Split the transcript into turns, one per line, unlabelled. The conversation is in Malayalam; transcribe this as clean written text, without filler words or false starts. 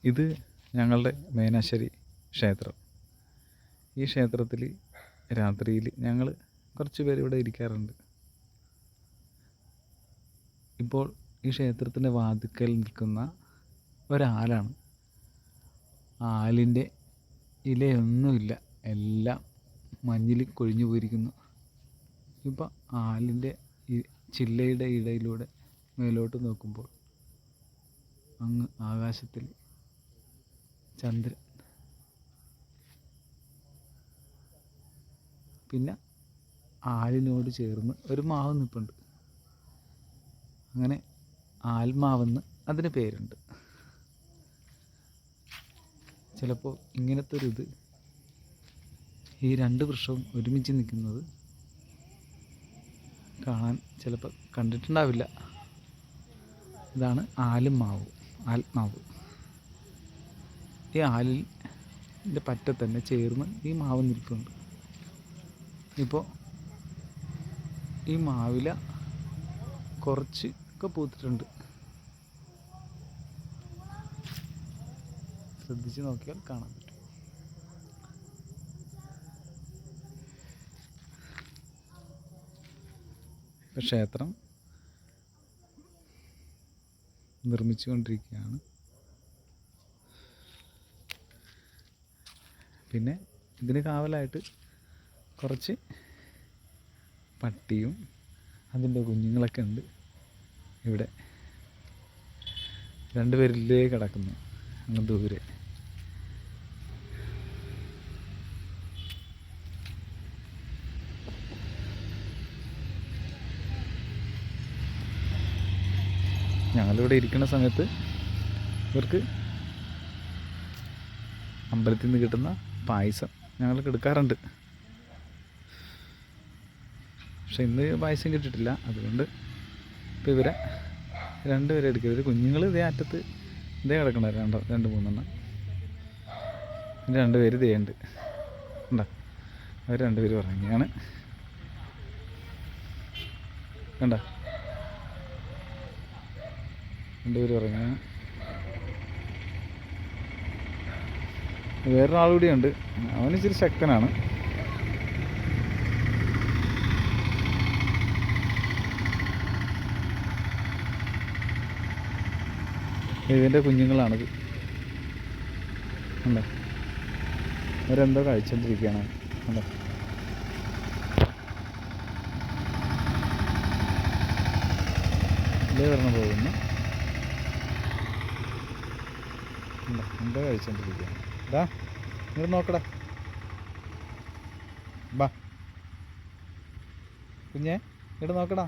ഇത് ഞങ്ങളുടെ മേനാശ്ശേരി ക്ഷേത്രം. ഈ ക്ഷേത്രത്തിൽ രാത്രിയിൽ ഞങ്ങൾ കുറച്ച് പേര് ഇവിടെ ഇരിക്കാറുണ്ട്. ഇപ്പോൾ ഈ ക്ഷേത്രത്തിൻ്റെ വാതിക്കൽ നിൽക്കുന്ന ഒരാലാണ്. ആലിൻ്റെ ഇലയൊന്നുമില്ല, എല്ലാം മഞ്ഞിൽ കൊഴിഞ്ഞു പോയിരിക്കുന്നു. ഇപ്പം ആലിൻ്റെ ഈ ചില്ലയുടെ ഇടയിലൂടെ മേലോട്ട് നോക്കുമ്പോൾ അങ്ങ് ആകാശത്തിൽ ചന്ദ്രൻ, പിന്നെ ആലിനോട് ചേർന്ന് ഒരു മാവ് നിൽപ്പുണ്ട്. അങ്ങനെ ആൽമാവെന്ന് അതിന് പേരുണ്ട്. ചിലപ്പോൾ ഇങ്ങനത്തെ ഒരു ഇത്, ഈ രണ്ട് വൃക്ഷവും ഒരുമിച്ച് നിൽക്കുന്നത് കാണാൻ ചിലപ്പോൾ കണ്ടിട്ടുണ്ടാവില്ല. ഇതാണ് ആൽമാവ്. ഈ ആലിൻ്റെ പറ്റ തന്നെ ചേർന്ന് ഈ മാവ് നിൽക്കുന്നുണ്ട്. ഇപ്പോൾ ഈ മാവില കുറച്ചൊക്കെ പൂത്തിട്ടുണ്ട്. ശ്രദ്ധിച്ച് നോക്കിയാൽ കാണാൻ പറ്റും. ക്ഷേത്രം നിർമ്മിച്ചുകൊണ്ടിരിക്കുകയാണ്. പിന്നെ ഇതിന് കാവലായിട്ട് കുറച്ച് പട്ടിയും അതിൻ്റെ കുഞ്ഞുങ്ങളൊക്കെ ഉണ്ട്. ഇവിടെ രണ്ടുപേരിലേ കിടക്കുന്നു അങ്ങ് ദൂരെ. ഞങ്ങളിവിടെ ഇരിക്കുന്ന സമയത്ത് ഇവർക്ക് അമ്പലത്തിൽ നിന്ന് കിട്ടുന്ന പായസം ഞങ്ങൾ എടുക്കാറുണ്ട്. പക്ഷെ ഇന്ന് പായസം കിട്ടിയിട്ടില്ല. അതുകൊണ്ട് ഇപ്പോൾ ഇവരെ രണ്ടുപേരെ എടുക്കരുത്. കുഞ്ഞുങ്ങൾ ഇതേ അറ്റത്ത് ഇതേ കിടക്കണ രണ്ട് മൂന്നെണ്ണം. രണ്ടുപേര് ഇതേ ഉണ്ട്. ഉണ്ടോ? അവർ രണ്ടുപേരും ഉറങ്ങിയാണ്. കണ്ട, രണ്ടുപേരും ഉറങ്ങിയാണ്. വേറൊരാൾ കൂടിയുണ്ട്. അവനിച്ചിരി ശക്തനാണ്. ഇതിൻ്റെ കുഞ്ഞുങ്ങളാണിത്. ഉണ്ടോ? അവരെന്തോ കഴിച്ചോണ്ടിരിക്കുകയാണ്. ഉണ്ടോ? ഇതേ പറഞ്ഞ പോകുന്നു. എന്തോ കഴിച്ചോണ്ടിരിക്കുകയാണ്. ഇതാ, നിങ്ങൾ നോക്കടാ. ബാ കുഞ്ഞേ, ഇവിടെ നോക്കടാ.